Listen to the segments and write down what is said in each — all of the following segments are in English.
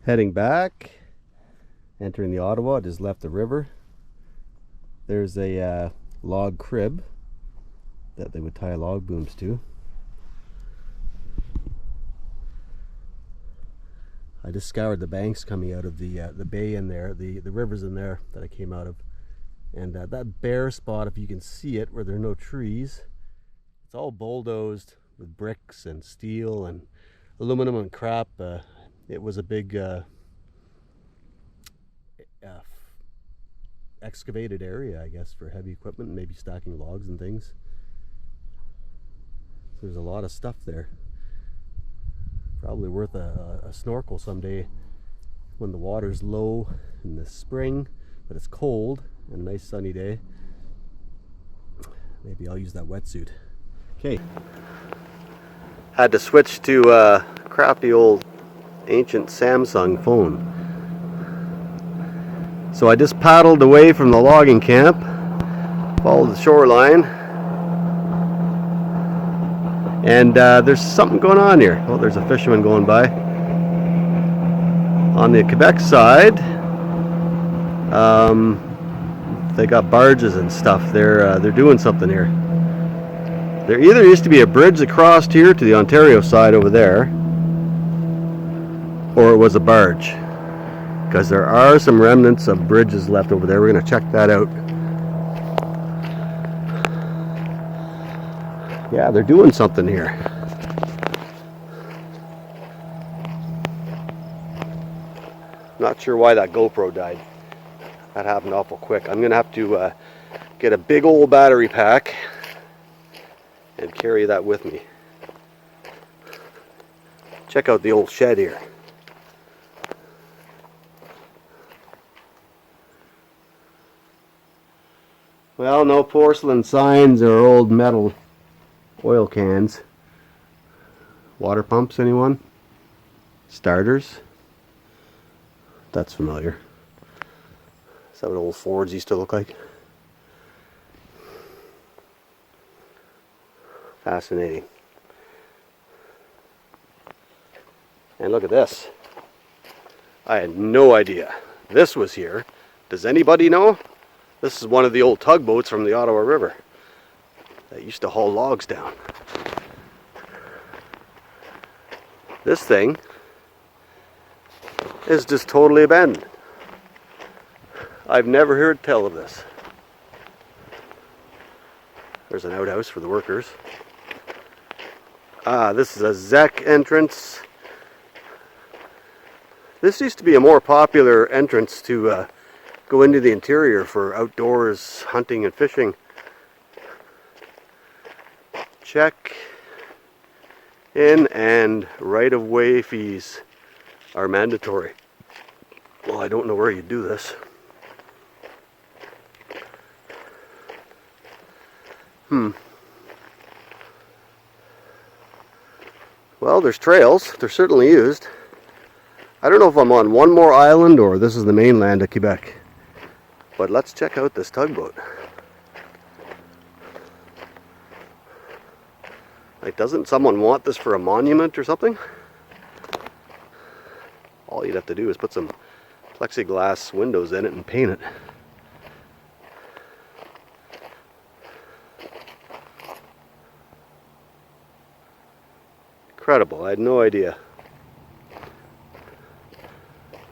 Heading back, entering the Ottawa, just left the river. There's a log crib that they would tie log booms to. I just scoured the banks coming out of the bay in there, the rivers in there that I came out of. And that bare spot, if you can see it, where there are no trees, it's all bulldozed with bricks and steel and aluminum and crap. It was a big excavated area, I guess, for heavy equipment, maybe stacking logs and things. So there's a lot of stuff there. Probably worth a snorkel someday when the water's low in the spring, but it's cold and a nice sunny day. Maybe I'll use that wetsuit. Okay. Had to switch to a crappy old ancient Samsung phone. So I just paddled away from the logging camp, followed the shoreline, and there's something going on here. Oh, there's a fisherman going by. On the Quebec side, they got barges and stuff. They're doing something here. There either used to be a bridge across here to the Ontario side over there, or it was a barge, because there are some remnants of bridges left over there. We're going to check that out. Yeah, they're doing something here. Not sure why that GoPro died. That happened awful quick. I'm going to have to get a big old battery pack and carry that with me. Check out the old shed here. Well, no porcelain signs or old metal oil cans. Water pumps, anyone? Starters? That's familiar. Is that what old Fords used to look like? Fascinating. And look at this. I had no idea this was here. Does anybody know? This is one of the old tugboats from the Ottawa River that used to haul logs down. This thing is just totally abandoned. I've never heard tell of this. There's an outhouse for the workers. This is a ZEC entrance. This used to be a more popular entrance to go into the interior for outdoors hunting and fishing. Check in and right-of-way fees are mandatory. Well, I don't know where you do this. Well, there's trails. They're certainly used. I don't know if I'm on one more island or this is the mainland of Quebec. But let's check out this tugboat. Like, doesn't someone want this for a monument or something? All you'd have to do is put some plexiglass windows in it and paint it. Incredible, I had no idea.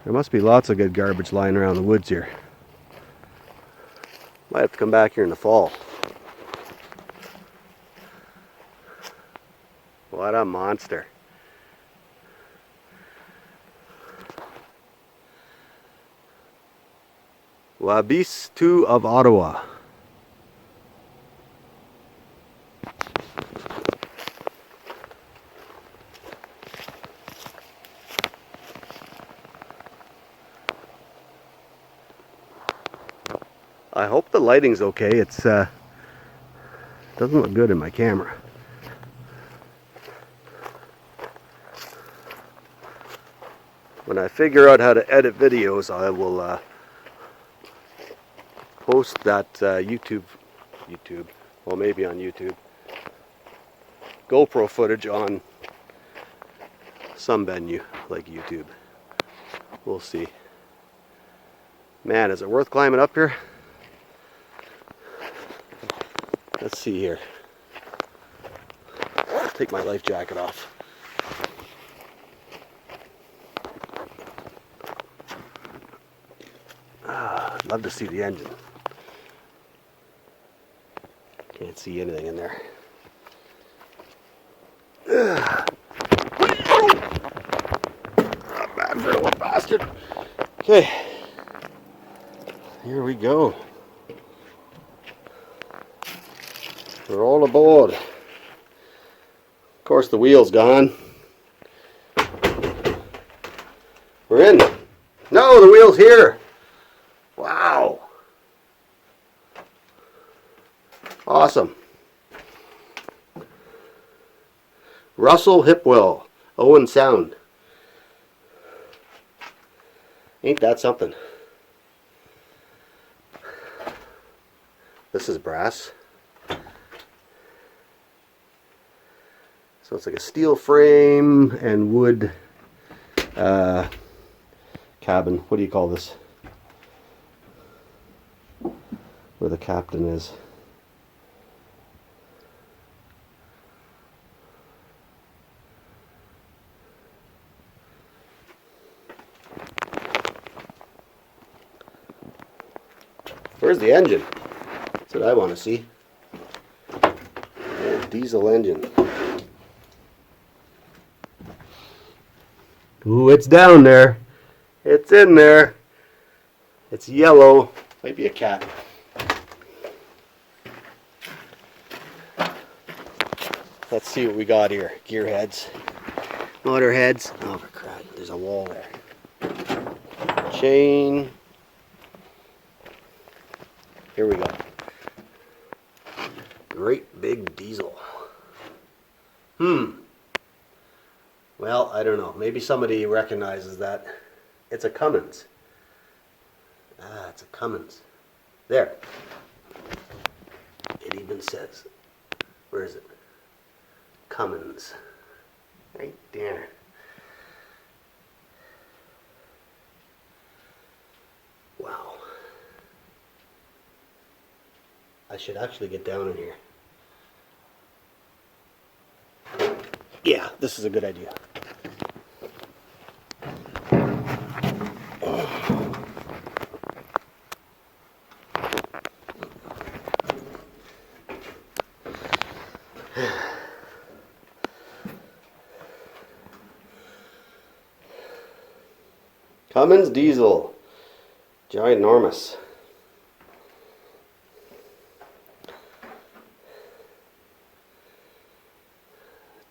There must be lots of good garbage lying around the woods here. Might have to come back here in the fall. What a monster. Wabis 2 of Ottawa. I hope the lighting's okay. It's doesn't look good in my camera. When I figure out how to edit videos, I will post that YouTube, well, maybe on YouTube, GoPro footage on some venue like YouTube. We'll see. Man, is it worth climbing up here? Let's see here. I'll take my life jacket off. I'd love to see the engine. Can't see anything in there. Not bad for a little bastard. Okay, here we go. We're all aboard. Of course, the wheel's gone. We're in. No, the wheel's here. Wow. Awesome. Russell Hipwell, Owen Sound. Ain't that something? This is brass. So it's like a steel frame and wood cabin. What do you call this? Where the captain is. Where's the engine? That's what I want to see. Diesel engine. Ooh, it's down there. It's in there. It's yellow. Might be a cat. Let's see what we got here. Gear heads. Motor heads. Oh, for crap. There's a wall there. Chain. Here we go. Great big diesel. Well, I don't know. Maybe somebody recognizes that. It's a Cummins. Ah, it's a Cummins. There. It even says, where is it? Cummins. Right there. Wow. I should actually get down in here. Yeah, this is a good idea. Cummins diesel. Ginormous.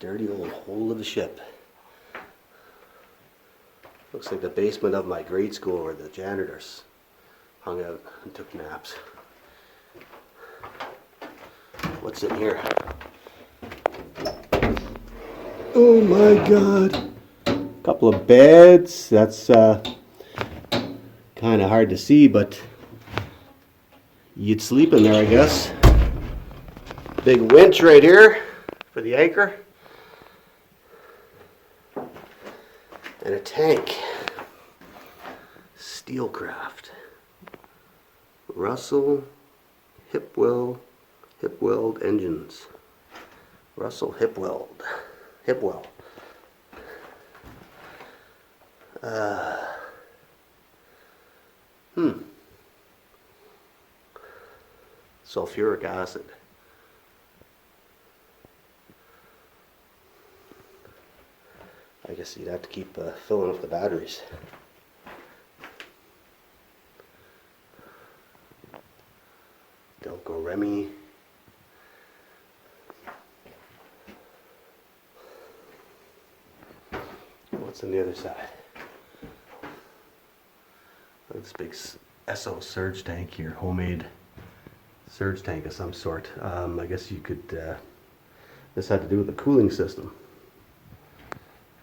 Dirty old hole of the ship. Looks like the basement of my grade school where the janitors hung out and took naps. What's in here? Oh my god. A couple of beds. That's kind of hard to see, but you'd sleep in there, I guess. Big winch right here for the anchor. And a tank. Steelcraft. Russell Hipwell engines. Russell Hipwell. Sulfuric acid. I guess you'd have to keep filling up the batteries. Delco Remy. What's on the other side? This big SO surge tank here, homemade surge tank of some sort. I guess you could, this had to do with the cooling system.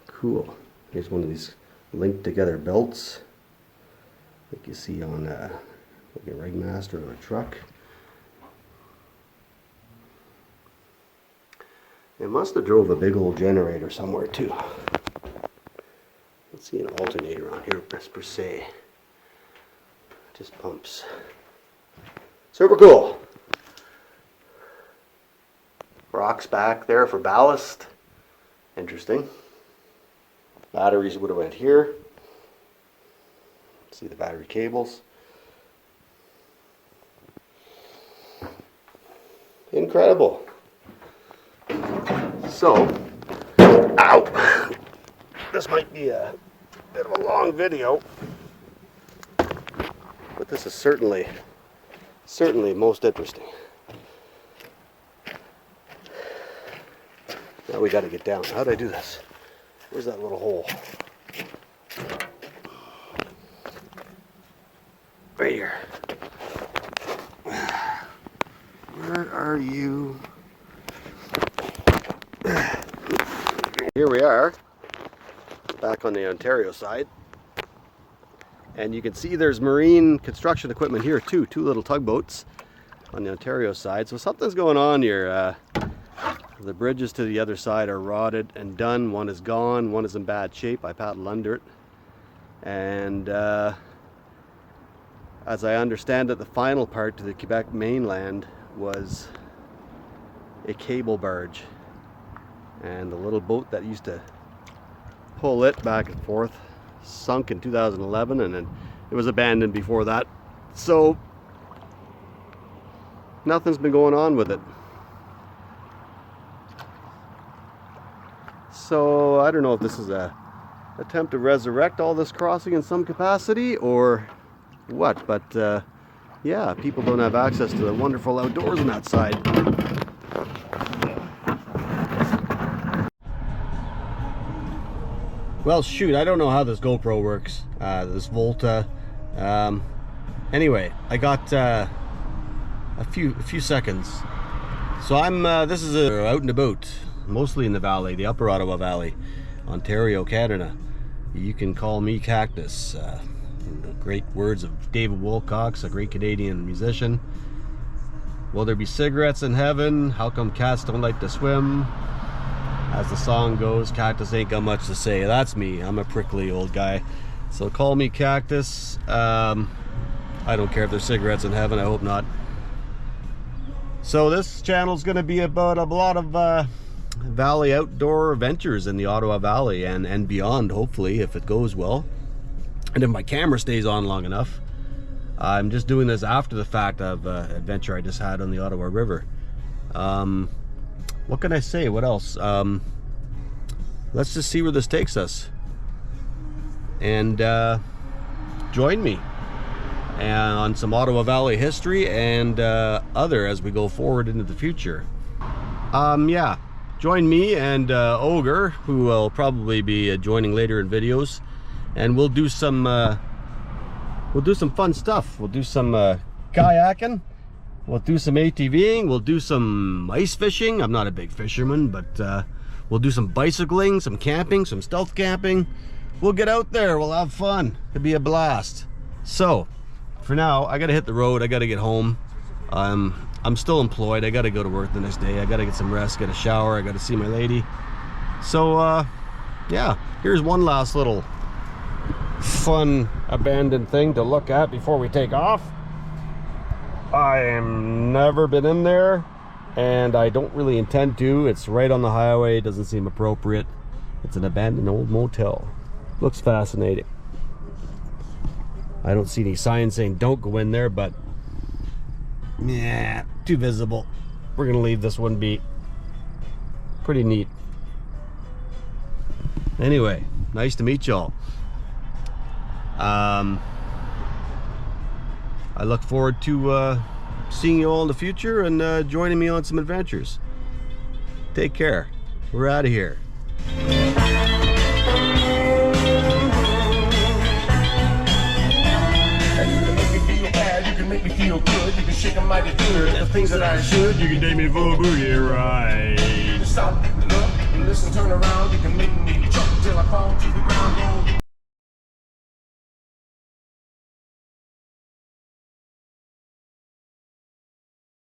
Cool. Here's one of these linked together belts, like you see on like a Ringmaster on a truck. It must have drove a big old generator somewhere too. Let's see an alternator on here per se. Just pumps. Super cool. Rocks back there for ballast. Interesting. Batteries would have went here. See the battery cables. Incredible. So, ow! This might be a bit of a long video, but this is certainly most interesting. Now we got to get down. How do I do this? Where's that little hole? Right here. Where are you? Here we are, back on the Ontario side. And you can see there's marine construction equipment here too. Two little tugboats on the Ontario side. So something's going on here. The bridges to the other side are rotted and done. One is gone, one is in bad shape. I paddled under it. And as I understand it, the final part to the Quebec mainland was a cable barge. And the little boat that used to pull it back and forth sunk in 2011, and then it was abandoned before that. So nothing's been going on with it. So I don't know if this is a attempt to resurrect all this crossing in some capacity or what, but yeah, people don't have access to the wonderful outdoors on that side. Well, shoot, I don't know how this GoPro works, this Volta. Anyway, I got a few seconds. So this is out and about, mostly in the valley, the Upper Ottawa Valley, Ontario, Canada. You can call me Cactus. The great words of David Wilcox, a great Canadian musician. Will there be cigarettes in heaven? How come cats don't like to swim? As the song goes, Cactus ain't got much to say. That's me. I'm a prickly old guy. So call me Cactus. I don't care if there's cigarettes in heaven. I hope not. So this channel's going to be about a lot of valley outdoor adventures in the Ottawa Valley and beyond, hopefully, if it goes well. And if my camera stays on long enough. I'm just doing this after the fact of adventure I just had on the Ottawa River. What can I say? What else? Let's just see where this takes us. And join me on some Ottawa Valley history and other as we go forward into the future. Yeah, join me and Ogre, who will probably be joining later in videos, and we'll do some fun stuff. We'll do some kayaking. We'll do some ATVing, we'll do some ice fishing. I'm not a big fisherman, but we'll do some bicycling, some camping, some stealth camping. We'll get out there, we'll have fun. It'll be a blast. So, for now, I gotta hit the road, I gotta get home. I'm still employed, I gotta go to work the next day. I gotta get some rest, get a shower, I gotta see my lady. So, yeah, here's one last little fun abandoned thing to look at before we take off. I am never been in there, and I don't really intend to. It's right on the highway, it doesn't seem appropriate. It's an abandoned old motel. Looks fascinating. I don't see any signs saying don't go in there, but yeah, too visible. We're gonna leave this one be. Pretty neat. Anyway, nice to meet y'all. I look forward to seeing you all in the future and joining me on some adventures. Take care. We're out of here. Make me feel good, you can shake 'em mighty good. The things that I should, you can take me for a boogie ride. Stop, look, listen, turn around, you can make me jump till I fall to the ground.